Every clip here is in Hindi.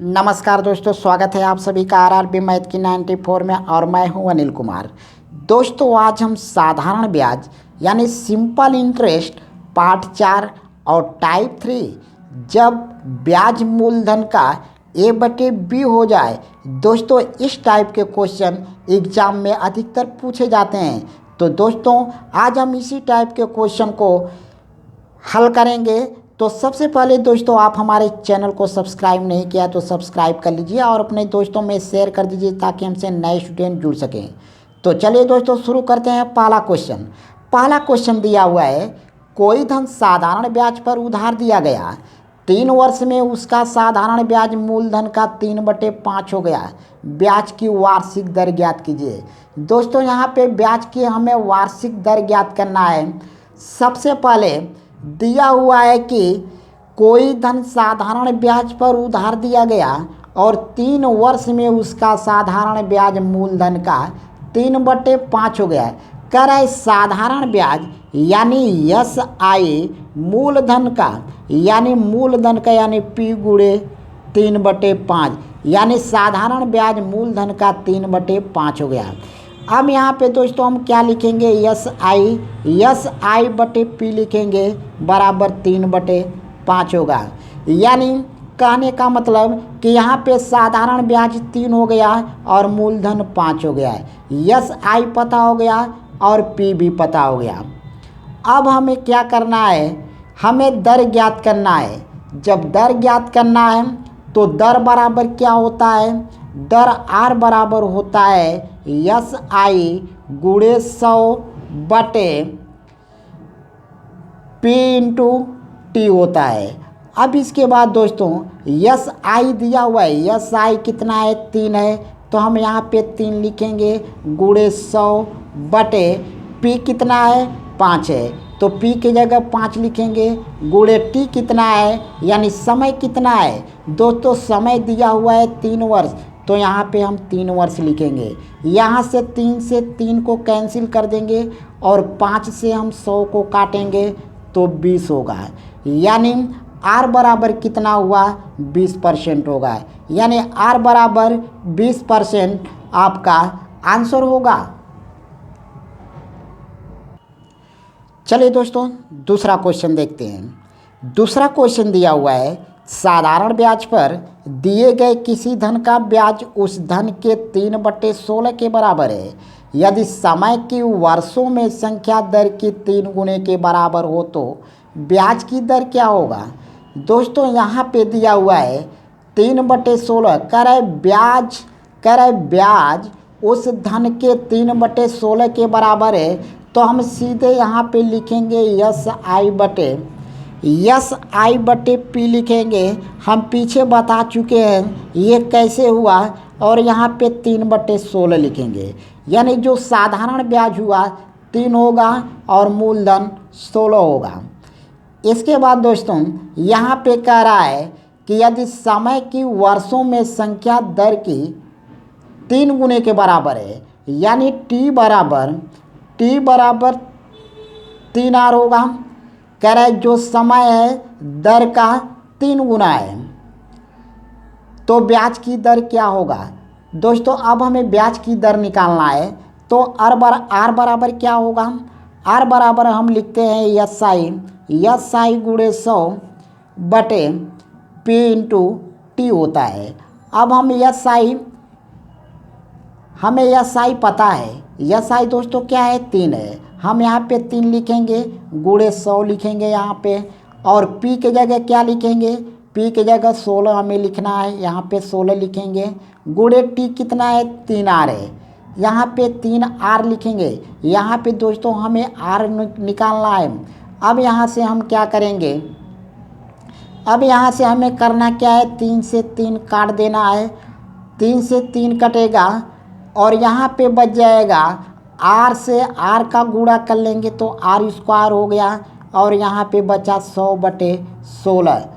नमस्कार दोस्तों, स्वागत है आप सभी का आरआरबी मैथ की 94 में और मैं हूं अनिल कुमार। दोस्तों आज हम साधारण ब्याज यानी सिंपल इंटरेस्ट पार्ट 4 और टाइप 3 जब ब्याज मूलधन का a/b हो जाए। दोस्तों इस टाइप के क्वेश्चन एग्जाम में अधिकतर पूछे जाते हैं। तो दोस्तों आज हम इसी टाइप के क्वेश्चन को हल करेंगे। तो सबसे पहले दोस्तों आप हमारे चैनल को सब्सक्राइब नहीं किया तो सब्सक्राइब कर लीजिए और अपने दोस्तों में शेयर कर दीजिए ताकि हमसे नए स्टूडेंट जुड़ सकें। तो चलिए दोस्तों शुरू करते हैं। पहला क्वेश्चन दिया हुआ है, कोई धन साधारण ब्याज पर उधार दिया गया, 3 वर्ष में उसका साधारण ब्याज मूलधन का 3/5 हो गया। ब्याज की वार्षिक दर ज्ञात कीजिए। दोस्तों यहाँ पे ब्याज की हमें वार्षिक दर ज्ञात करना है। सबसे पहले दिया हुआ है कि कोई धन साधारण ब्याज पर उधार दिया गया और 3 वर्ष में उसका साधारण ब्याज मूलधन का 3/5 हो गया। कह रहा है साधारण ब्याज यानी SI मूलधन का यानी P गुणे 3/5 यानी साधारण ब्याज मूलधन का 3/5 हो गया। अब यहाँ पे दोस्तों हम क्या लिखेंगे, SI/P लिखेंगे बराबर 3/5 होगा। यानी कहने का मतलब कि यहाँ पे साधारण ब्याज 3 हो गया और मूलधन 5 हो गया। SI पता हो गया और P भी पता हो गया। अब हमें क्या करना है, हमें दर ज्ञात करना है। जब दर ज्ञात करना है तो दर बराबर क्या होता है, दर R बराबर होता है SI गुणे 100/P इंटू T होता है। अब इसके बाद दोस्तों SI दिया हुआ है, SI कितना है 3 है, तो हम यहाँ पे 3 लिखेंगे गुणे 100/P कितना है 5 है, तो P की जगह 5 लिखेंगे गुणे T कितना है यानी समय कितना है। दोस्तों समय दिया हुआ है 3 वर्ष, तो यहाँ पे हम 3 वर्ष लिखेंगे। यहाँ से 3 को कैंसिल कर देंगे और 5 से हम 100 को काटेंगे तो 20 होगा। यानी R बराबर कितना हुआ 20% होगा। यानी R बराबर 20% आपका आंसर होगा। चलिए दोस्तों दूसरा क्वेश्चन देखते हैं। दूसरा क्वेश्चन दिया हुआ है, साधारण ब्याज पर दिए गए किसी धन का ब्याज उस धन के 3/16 के बराबर है। यदि समय की वर्षों में संख्या दर की 3 गुने के बराबर हो तो ब्याज की दर क्या होगा। दोस्तों यहाँ पे दिया हुआ है 3/16, कह रहे ब्याज उस धन के 3/16 के बराबर है, तो हम सीधे यहाँ पे लिखेंगे SI/P लिखेंगे। हम पीछे बता चुके हैं ये कैसे हुआ, और यहाँ पे 3/16 लिखेंगे। यानी जो साधारण ब्याज हुआ 3 होगा और मूलधन 16 होगा। इसके बाद दोस्तों यहाँ पे कह रहा है कि यदि समय की वर्षों में संख्या दर की 3 गुने के बराबर है, यानी T बराबर 3R होगा। कह रहा है जो समय है दर का 3 गुना है, तो ब्याज की दर क्या होगा। दोस्तों अब हमें ब्याज की दर निकालना है, तो R बराबर क्या होगा, R बराबर हम लिखते हैं SI गुणे 100/P इंटू T होता है। अब हमें SI पता है, SI दोस्तों क्या है 3 है, हम यहाँ पे 3 लिखेंगे गुणे 100 लिखेंगे यहाँ पे, और P के जगह क्या लिखेंगे, P के जगह 16 हमें लिखना है, यहाँ पे 16 लिखेंगे गुणे T कितना है 3R है, यहाँ पे 3R लिखेंगे। यहाँ पे दोस्तों हमें R निकालना है। अब यहाँ से हम क्या करेंगे, अब यहाँ से हमें करना क्या है, 3 से 3 काट देना है, 3 से 3 कटेगा और यहाँ पे बच जाएगा R से R का गुणा कर लेंगे तो R² हो गया, और यहाँ पे बचा 100/16।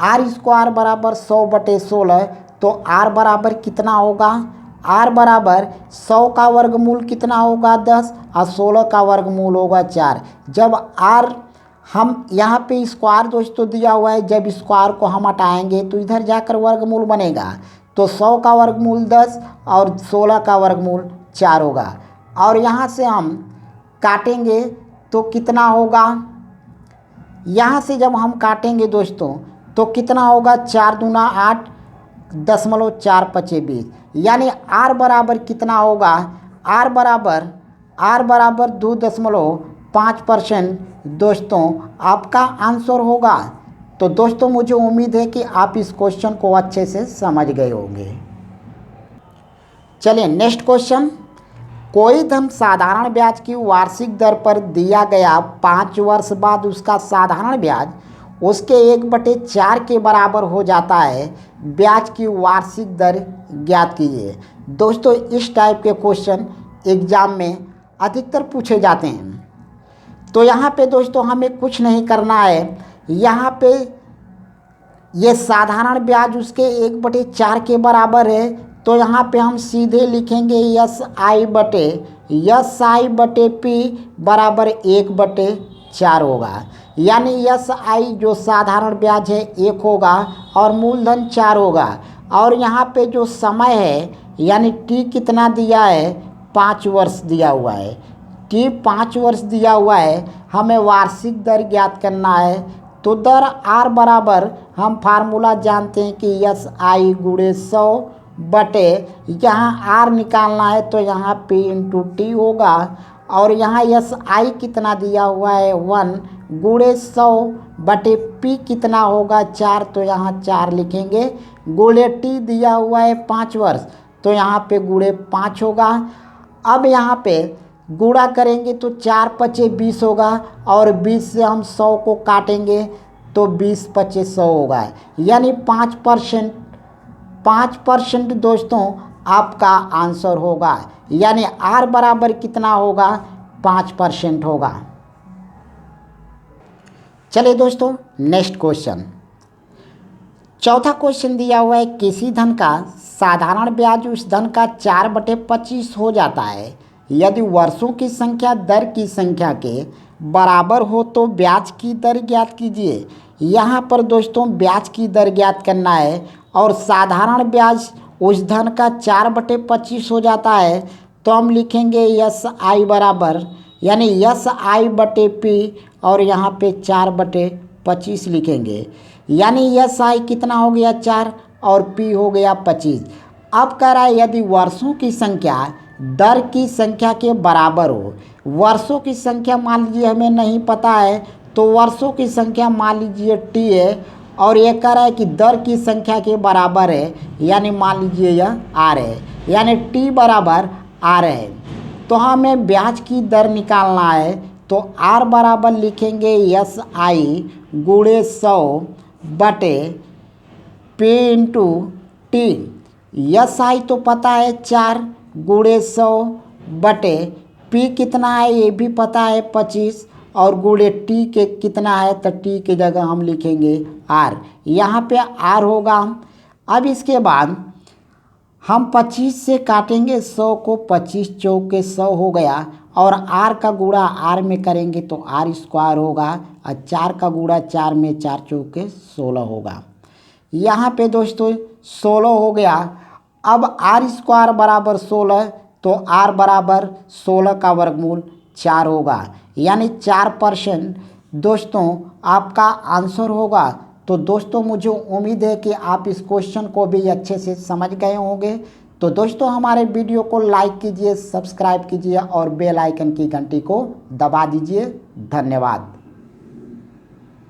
R² बराबर 100/16, तो R बराबर कितना होगा, R बराबर 100 का वर्गमूल कितना होगा 10 और 16 का वर्गमूल होगा 4। जब R हम यहाँ पे स्क्वायर दोस्तों दिया हुआ है, जब स्क्वायर को हम हटाएंगे तो इधर जाकर वर्गमूल बनेगा। तो 100 का वर्गमूल 10 और 16 का वर्गमूल 4 होगा। और यहाँ से हम काटेंगे तो कितना होगा, यहाँ से जब हम काटेंगे दोस्तों तो कितना होगा, 4 दूना 8 दशमलव 4 पचे 20, यानी आर बराबर कितना होगा, आर बराबर 2.5% दोस्तों आपका आंसर होगा। तो दोस्तों मुझे उम्मीद है कि आप इस क्वेश्चन को अच्छे से समझ गए होंगे। चलिए नेक्स्ट क्वेश्चन, कोई धन साधारण ब्याज की वार्षिक दर पर दिया गया 5 वर्ष बाद उसका साधारण ब्याज उसके 1/4 के बराबर हो जाता है, ब्याज की वार्षिक दर ज्ञात कीजिए। दोस्तों इस टाइप के क्वेश्चन एग्जाम में अधिकतर पूछे जाते हैं। तो यहाँ पे दोस्तों हमें कुछ नहीं करना है, यहाँ पे ये साधारण ब्याज उसके 1/4 के बराबर है, तो यहाँ पे हम सीधे लिखेंगे यस आई बटे पी बराबर 1/4 होगा। यानी यस आई जो साधारण ब्याज है 1 होगा और मूलधन 4 होगा। और यहाँ पे जो समय है यानी टी कितना दिया है, 5 वर्ष दिया हुआ है, टी 5 वर्ष दिया हुआ है, हमें वार्षिक दर ज्ञात करना है। तो दर आर बराबर हम फार्मूला जानते हैं कि यस आई गुणे 100 बटे यहाँ आर निकालना है तो यहाँ पी इंटू टी होगा। और यहाँ यस आई कितना दिया हुआ है 1 गुणे 100 बटे पी कितना होगा 4, तो यहाँ 4 लिखेंगे। गुणे टी दिया हुआ है 5 वर्ष, तो यहाँ पे गुणे 5 होगा। अब यहाँ पे गुणा करेंगे तो 4 पचे 20 होगा और 20 से हम 100 को काटेंगे तो 20 पचे 100 होगा, यानी 5% दोस्तों आपका आंसर होगा। यानी आर बराबर कितना होगा, 5% होगा। चलिए दोस्तों नेक्स्ट क्वेश्चन, चौथा क्वेश्चन दिया हुआ है, किसी धन का साधारण ब्याज उस धन का 4/25 हो जाता है यदि वर्षों की संख्या दर की संख्या के बराबर हो तो ब्याज की दर ज्ञात कीजिए। यहाँ पर दोस्तों ब्याज की दर ज्ञात करना है और साधारण ब्याज उस धन का 4/25 हो जाता है, तो हम लिखेंगे यस आई बराबर यानी यस आई बटे पी और यहाँ पे 4/25 लिखेंगे। यानी यस आई कितना हो गया 4 और पी हो गया 25। अब कह रहा है यदि वर्षों की संख्या दर की संख्या के बराबर हो, वर्षों की संख्या मान लीजिए हमें नहीं पता है, तो वर्षों की संख्या मान लीजिए टी है और ये कह रहा है कि दर की संख्या के बराबर है, यानी मान लीजिए यह आर है, यानी टी बराबर आर है। तो हमें ब्याज की दर निकालना है, तो आर बराबर लिखेंगे यस आई गुणे 100 बटे P into T. Yes I तो पता है 4 गुणे 100 बटे पी कितना है ये भी पता है 25 और गुणे टी के कितना है, तो टी की जगह हम लिखेंगे आर, यहाँ पे आर होगा। अब इसके बाद हम 25 से काटेंगे 100 को, 25 चौके 100 हो गया और आर का गुणा आर में करेंगे तो आर स्क्वायर होगा और 4 का गुणा 4 में 4 चौके 16 होगा। यहाँ पे दोस्तों 16 हो गया। अब आर स्क्वायर बराबर 16, तो आर बराबर 16 का वर्गमूल 4 होगा, यानी 4% दोस्तों आपका आंसर होगा। तो दोस्तों मुझे उम्मीद है कि आप इस क्वेश्चन को भी अच्छे से समझ गए होंगे। तो दोस्तों हमारे वीडियो को लाइक कीजिए, सब्सक्राइब कीजिए और बेल आइकन की घंटी को दबा दीजिए। धन्यवाद।